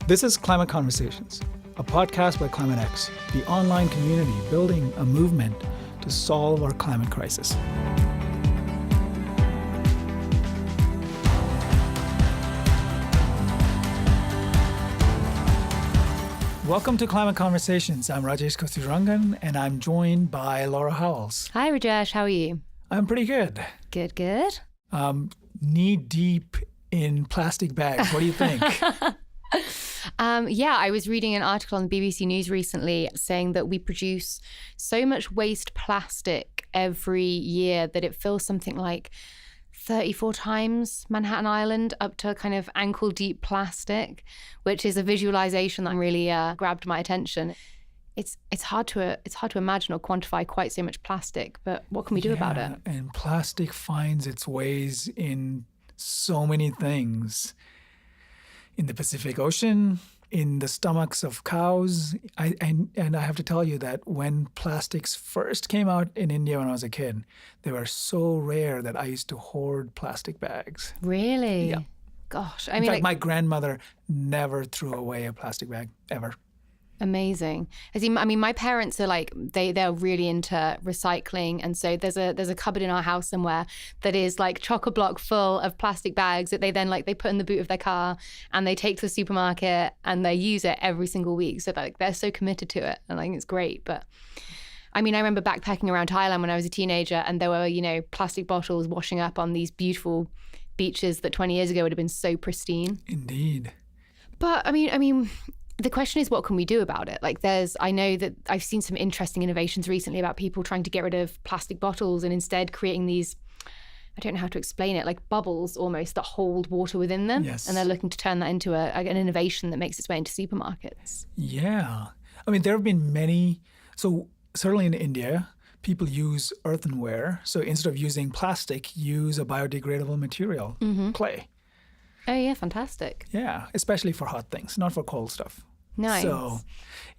This is Climate Conversations, a podcast by ClimateX, the online community building a movement to solve our climate crisis. Welcome to Climate Conversations. I'm Rajesh Kasturirangan, and I'm joined by Laura Howells. Hi, Rajesh. How are you? I'm pretty good. Good. Knee deep in plastic bags. What do you think? I was reading an article on the BBC News recently saying that we produce so much waste plastic every year that it fills something like 34 times Manhattan Island, up to kind of ankle deep plastic, which is a visualization that really grabbed my attention. It's hard to imagine or quantify quite so much plastic, but what can we do about it? And plastic finds its ways in so many things. In the Pacific Ocean, in the stomachs of cows. And I have to tell you that when plastics first came out in India when I was a kid, they were so rare that I used to hoard plastic bags. Really? Yeah. Gosh. In fact, my grandmother never threw away a plastic bag, ever. Amazing. My parents are they're really into recycling, and so there's a cupboard in our house somewhere that is like chock-a-block full of plastic bags that they then they put in the boot of their car and they take to the supermarket and they use it every single week. So they're so committed to it, and I think it's great. But I remember backpacking around Thailand when I was a teenager, and there were plastic bottles washing up on these beautiful beaches that 20 years ago would have been so pristine. Indeed. But the question is, what can we do about it? I know that I've seen some interesting innovations recently about people trying to get rid of plastic bottles and instead creating these, I don't know how to explain it, like bubbles almost that hold water within them. Yes. And they're looking to turn that into an innovation that makes its way into supermarkets. Yeah. There have been many. So certainly in India, people use earthenware. So instead of using plastic, use a biodegradable material, clay. Oh, yeah, fantastic. Yeah, especially for hot things, not for cold stuff. Nice. So,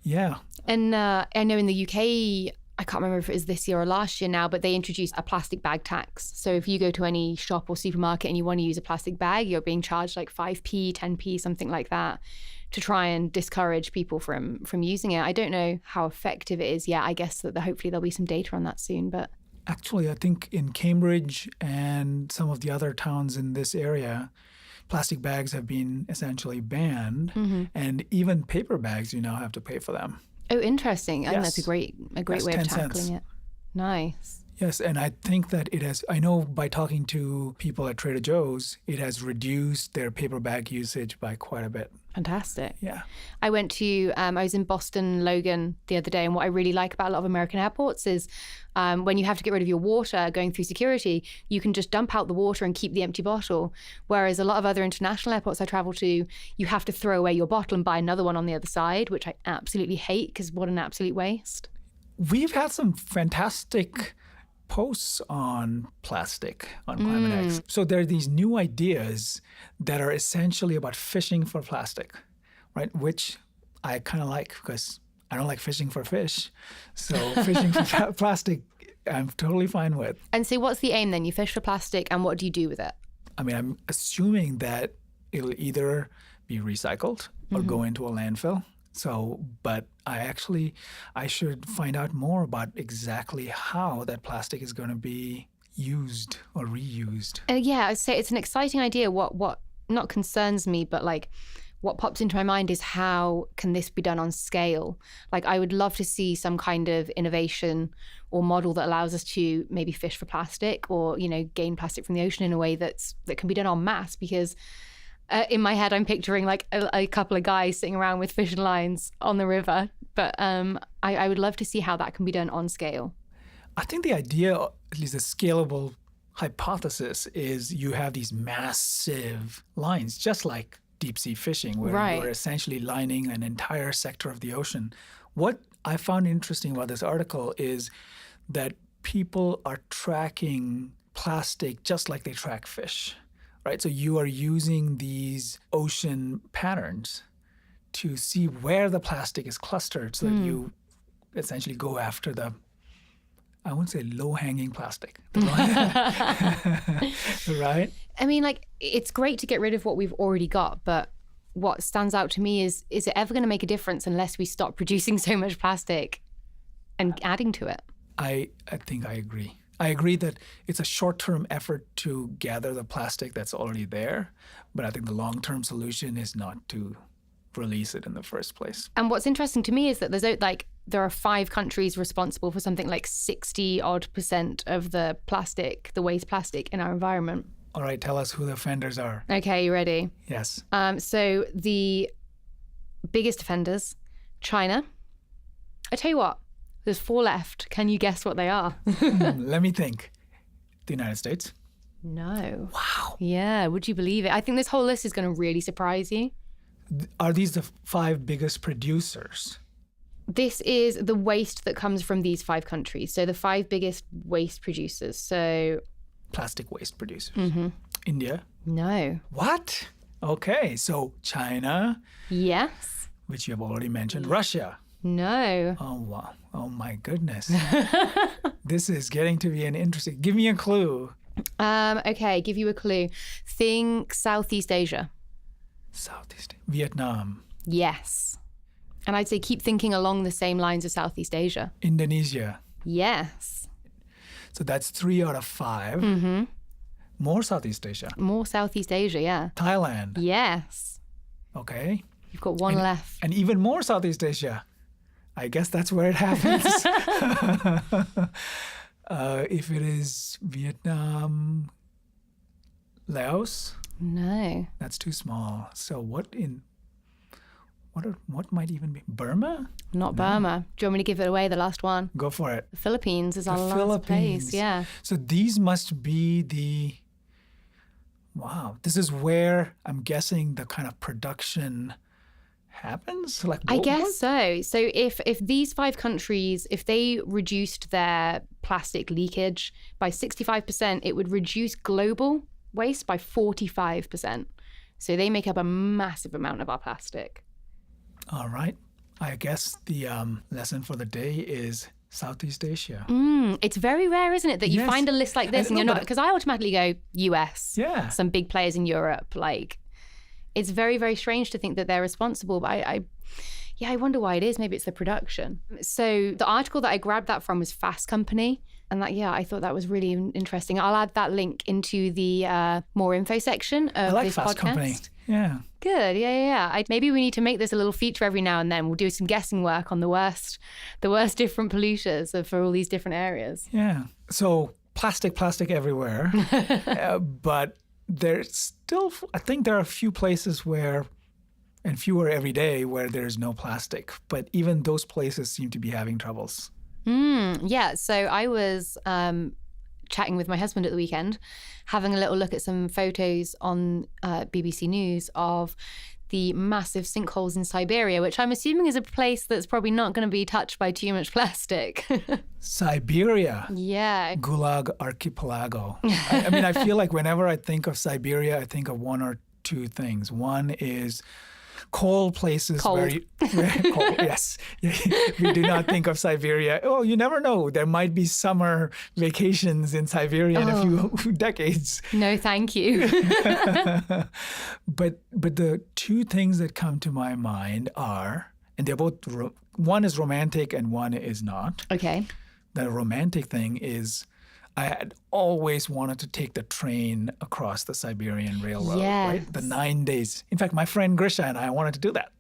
yeah. And I know in the UK, I can't remember if it was this year or last year now, but they introduced a plastic bag tax. So if you go to any shop or supermarket and you want to use a plastic bag, you're being charged like 5p, 10p, something like that, to try and discourage people from using it. I don't know how effective it is yet. I guess that hopefully there'll be some data on that soon, but... Actually, I think in Cambridge and some of the other towns in this area, plastic bags have been essentially banned, and even paper bags, you now have to pay for them. Oh, interesting. Yes. I think that's a great way of tackling 10 cents. it. Nice. Yes, and I think that I know by talking to people at Trader Joe's, it has reduced their paper bag usage by quite a bit. Fantastic. Yeah. I was in Boston, Logan the other day, and what I really like about a lot of American airports is when you have to get rid of your water going through security, you can just dump out the water and keep the empty bottle. Whereas a lot of other international airports I travel to, you have to throw away your bottle and buy another one on the other side, which I absolutely hate because what an absolute waste. We've had some fantastic posts on plastic on ClimateX. So there are these new ideas that are essentially about fishing for plastic, right? Which I kind of like because I don't like fishing for fish. So fishing for plastic, I'm totally fine with. And so what's the aim then? You fish for plastic and what do you do with it? I'm assuming that it'll either be recycled or go into a landfill. But I should find out more about exactly how that plastic is going to be used or reused. I'd say it's an exciting idea. What not concerns me, but what pops into my mind is how can this be done on scale? I would love to see some kind of innovation or model that allows us to maybe fish for plastic or, gain plastic from the ocean in a way that can be done en masse, because in my head, I'm picturing a couple of guys sitting around with fishing lines on the river. But I would love to see how that can be done on scale. I think the idea, at least a scalable hypothesis, is you have these massive lines, just like deep sea fishing, where you're essentially lining an entire sector of the ocean. What I found interesting about this article is that people are tracking plastic just like they track fish. Right, so you are using these ocean patterns to see where the plastic is clustered so that you essentially go after the, I wouldn't say low-hanging plastic, right? It's great to get rid of what we've already got, but what stands out to me is it ever going to make a difference unless we stop producing so much plastic and adding to it? I think I agree. I agree that it's a short-term effort to gather the plastic that's already there, but I think the long-term solution is not to release it in the first place. And what's interesting to me is that there are 5 countries responsible for something like 60% of the waste plastic in our environment. All right, tell us who the offenders are. Okay, you ready? Yes. So the biggest offenders, China. I tell you what, there's 4 left. Can you guess what they are? Let me think. The United States? No. Wow. Yeah, would you believe it? I think this whole list is going to really surprise you. Are these the 5 biggest producers? This is the waste that comes from these 5 countries. So the 5 biggest waste producers. So plastic waste producers. Mm-hmm. India? No. What? Okay, so China. Yes. Which you have already mentioned. Russia. No. Oh, wow. Oh, my goodness. This is getting to be an interesting... Give me a clue. Okay, give you a clue. Think Southeast Asia. Southeast. Vietnam. Yes. And I'd say keep thinking along the same lines of Southeast Asia. Indonesia. Yes. So that's 3 out of 5. Mm-hmm. More Southeast Asia. More Southeast Asia, yeah. Thailand. Yes. Okay. You've got one left. And even more Southeast Asia. I guess that's where it happens. If it is Vietnam, Laos? No. That's too small. So what might even be? Burma? Not Burma. Do you want me to give it away, the last one? Go for it. The Philippines is our last place. Yeah. So these must be wow. This is where I'm guessing the kind of production happens? I guess so. So if these 5 countries, if they reduced their plastic leakage by 65%, it would reduce global waste by 45%. So they make up a massive amount of our plastic. All right. I guess the lesson for the day is Southeast Asia. It's very rare, isn't it, that you find a list like this and you're not... Because I automatically go US. Yeah. Some big players in Europe. It's very, very strange to think that they're responsible. But I wonder why it is. Maybe it's the production. So the article that I grabbed that from was Fast Company. And I thought that was really interesting. I'll add that link into the more info section of this Fast podcast. Company. Yeah. Good. Yeah. Maybe we need to make this a little feature every now and then. We'll do some guessing work on the worst different polluters for all these different areas. Yeah. So plastic everywhere. But there's still, I think there are a few places where, and fewer every day, where there's no plastic. But even those places seem to be having troubles. Yeah. So I was chatting with my husband at the weekend, having a little look at some photos on BBC News of the massive sinkholes in Siberia, which I'm assuming is a place that's probably not going to be touched by too much plastic. Siberia. Yeah. Gulag Archipelago. I mean, I feel like whenever I think of Siberia, I think of 1 or 2 things. One is cold places. Very cold. Yes. We do not think of Siberia. Oh, you never know. There might be summer vacations in Siberia in a few decades. No, thank you. But the 2 things that come to my mind are, and they're both, one is romantic and one is not. Okay. The romantic thing is I had always wanted to take the train across the Siberian Railroad, right? The 9 days. In fact, my friend Grisha and I wanted to do that.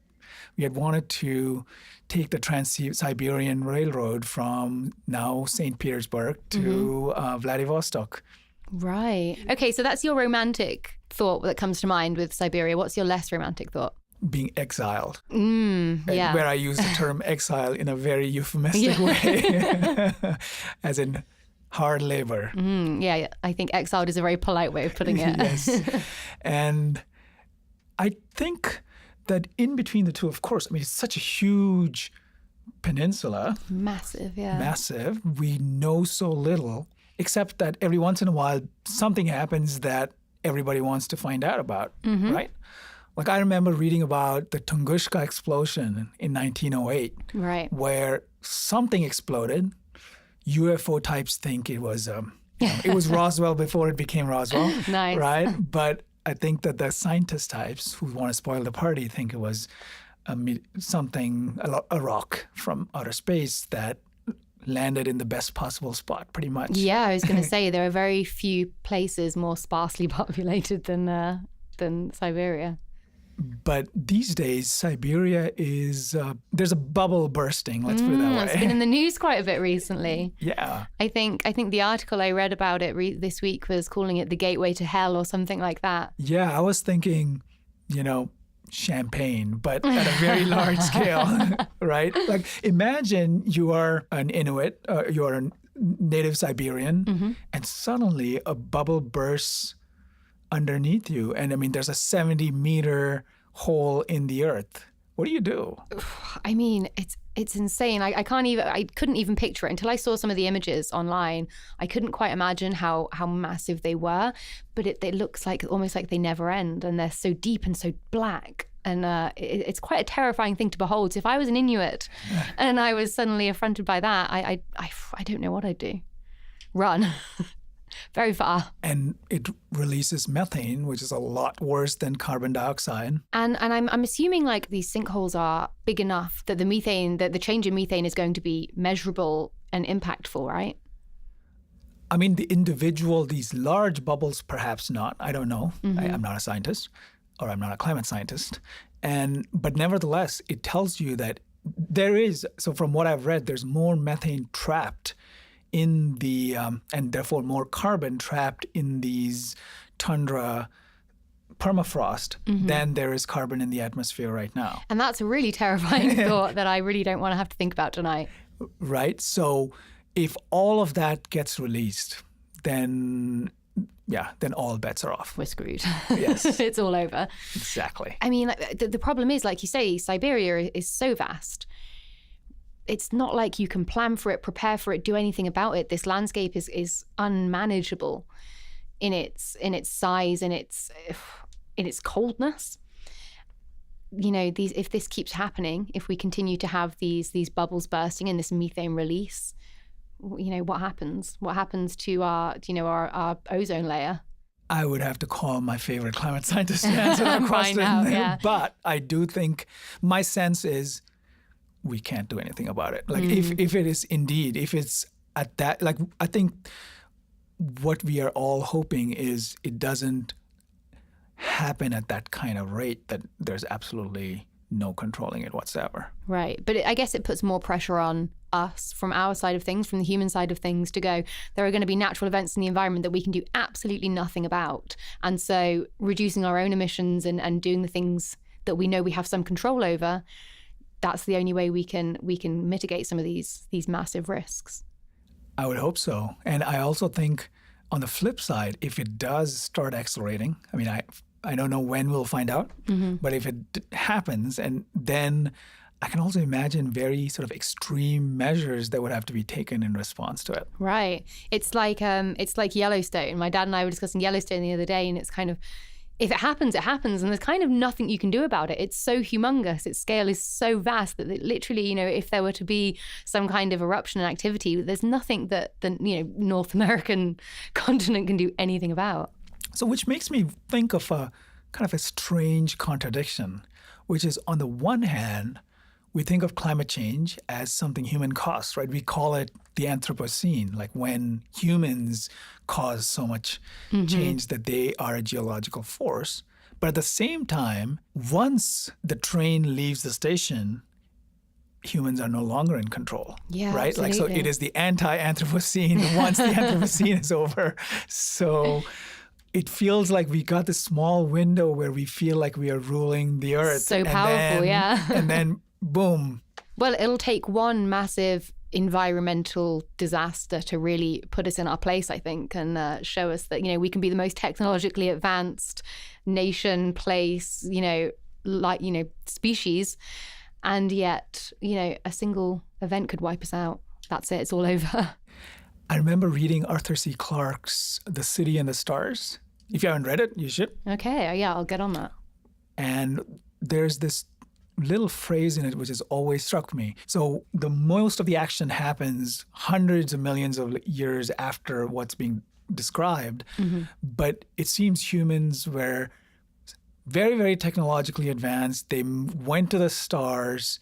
We had wanted to take the Trans-Siberian Railroad from now St. Petersburg to Vladivostok. Right. Okay, so that's your romantic thought that comes to mind with Siberia. What's your less romantic thought? Being exiled. Yeah. Where I use the term exile in a very euphemistic way, as in hard labor. Yeah, I think exiled is a very polite way of putting it. Yes. And I think that in between the two, of course, I mean, it's such a huge peninsula. Massive, yeah. Massive. We know so little, except that every once in a while, something happens that everybody wants to find out about, right? Like I remember reading about the Tunguska explosion in 1908, right? Where something exploded. UFO types think it was, it was Roswell before it became Roswell, Nice. right? But I think that the scientist types who want to spoil the party think it was a rock from outer space that landed in the best possible spot, pretty much. Yeah, I was going to say there are very few places more sparsely populated than Siberia. But these days, Siberia is, there's a bubble bursting, let's put it that way. It's been in the news quite a bit recently. Yeah. I think the article I read about it this week was calling it the gateway to hell or something like that. Yeah, I was thinking, champagne, but at a very large scale, right? Like imagine you are an Inuit, you are a native Siberian, and suddenly a bubble bursts underneath you. And I mean, there's a 70-meter hole in the earth. What do you do? I mean, it's insane. I couldn't even picture it until I saw some of the images online. I couldn't quite imagine how massive they were, but it looks like almost like they never end, and they're so deep and so black. And it's quite a terrifying thing to behold. So if I was an Inuit and I was suddenly affronted by that, I don't know what I'd do. Run. Very far. And it releases methane, which is a lot worse than carbon dioxide. And I'm assuming like these sinkholes are big enough that the change in methane is going to be measurable and impactful, right? I mean, these large bubbles, perhaps not. I don't know. I'm not a scientist, or I'm not a climate scientist. But nevertheless, it tells you that there is, so from what I've read, there's more methane trapped in the, and therefore more carbon trapped in these tundra permafrost than there is carbon in the atmosphere right now. And that's a really terrifying thought that I really don't want to have to think about tonight. Right? So if all of that gets released, then all bets are off. We're screwed. Yes. It's all over. Exactly. I mean, the problem is, like you say, Siberia is so vast. It's not like you can plan for it, prepare for it, do anything about it. This landscape is unmanageable in its size, in its coldness. If this keeps happening, if we continue to have these bubbles bursting and this methane release, what happens? What happens to our ozone layer? I would have to call my favorite climate scientist to answer that question. Yeah. But I do think my sense is we can't do anything about it. Like if it is indeed, if it's at that, like I think what we are all hoping is it doesn't happen at that kind of rate, that there's absolutely no controlling it whatsoever. Right. But I guess it puts more pressure on us from our side of things, from the human side of things, to go, there are going to be natural events in the environment that we can do absolutely nothing about. And so reducing our own emissions and doing the things that we know we have some control over, that's the only way we can mitigate some of these massive risks. I would hope so. And I also think on the flip side, if it does start accelerating, I mean, I don't know when we'll find out, but if it happens, and then I can also imagine very sort of extreme measures that would have to be taken in response to it. Right. It's like Yellowstone. My dad and I were discussing Yellowstone the other day, and it's kind of, if it happens, it happens, and there's kind of nothing you can do about it. It's so humongous. Its scale is so vast that it literally, if there were to be some kind of eruption and activity, there's nothing that the North American continent can do anything about. So which makes me think of a kind of a strange contradiction, which is on the one hand, we think of climate change as something human caused, right? We call it the Anthropocene, like when humans cause so much change that they are a geological force. But at the same time, once the train leaves the station, humans are no longer in control, right? Absolutely. Like, so it is the anti-Anthropocene once the Anthropocene is over. So it feels like we got this small window where we feel like we are ruling the earth. So powerful, and then boom. Well, it'll take one massive environmental disaster to really put us in our place, I think, and show us that, we can be the most technologically advanced nation, place, species. And yet, a single event could wipe us out. That's it. It's all over. I remember reading Arthur C. Clarke's The City and the Stars. If you haven't read it, you should. Okay. Yeah, I'll get on that. And there's this little phrase in it which has always struck me. So the most of the action happens hundreds of millions of years after what's being described. But it seems humans were very, very technologically advanced. They went to the stars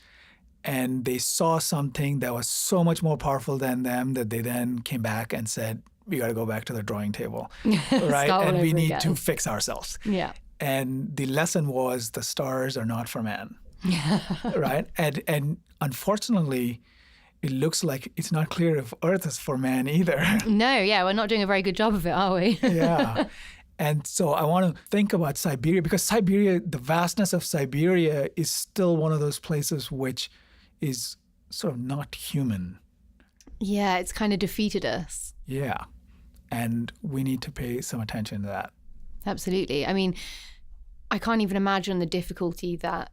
and they saw something that was so much more powerful than them that they then came back and said, we got to go back to the drawing table, right? And we need to fix ourselves. Yeah. And the lesson was the stars are not for man, right? And unfortunately, it looks like it's not clear if Earth is for man either. No, yeah, we're not doing a very good job of it, are we? Yeah. And so I want to think about Siberia, because Siberia, the vastness of Siberia is still one of those places which is sort of not human. Yeah, it's kind of defeated us. Yeah. And we need to pay some attention to that. Absolutely. I mean, I can't even imagine the difficulty that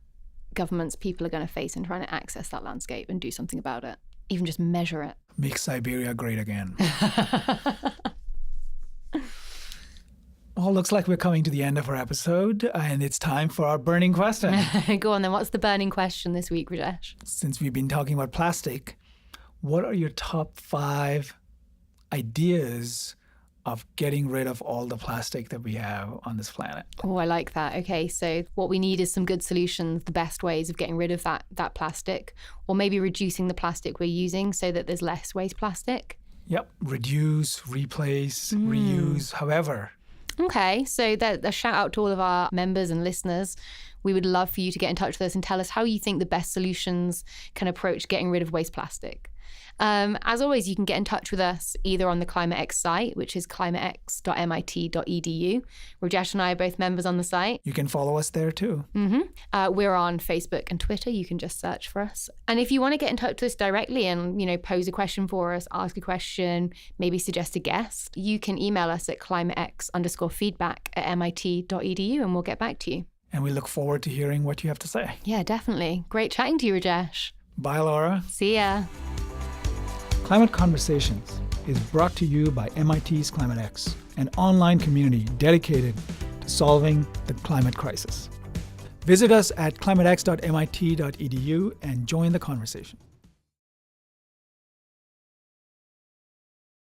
governments, people are going to face in trying to access that landscape and do something about it, even just measure it. Make Siberia great again. Well, looks like we're coming to the end of our episode, and it's time for our burning question. Go on then. What's the burning question this week, Rajesh? Since we've been talking about plastic, what are your top 5 ideas of getting rid of all the plastic that we have on this planet? Oh, I like that. Okay, so what we need is some good solutions, the best ways of getting rid of that plastic, or maybe reducing the plastic we're using so that there's less waste plastic. Yep. Reduce, replace, reuse, however. Okay, so a shout out to all of our members and listeners. We would love for you to get in touch with us and tell us how you think the best solutions can approach getting rid of waste plastic. As always, you can get in touch with us either on the ClimateX site, which is climatex.mit.edu. Rajesh and I are both members on the site. You can follow us there too. We're on Facebook and Twitter. You can just search for us. And if you want to get in touch with us directly and, pose a question for us, ask a question, maybe suggest a guest, you can email us at climatex_feedback@mit.edu and we'll get back to you. And we look forward to hearing what you have to say. Yeah, definitely. Great chatting to you, Rajesh. Bye, Laura. See ya. Climate Conversations is brought to you by MIT's ClimateX, an online community dedicated to solving the climate crisis. Visit us at climatex.mit.edu and join the conversation.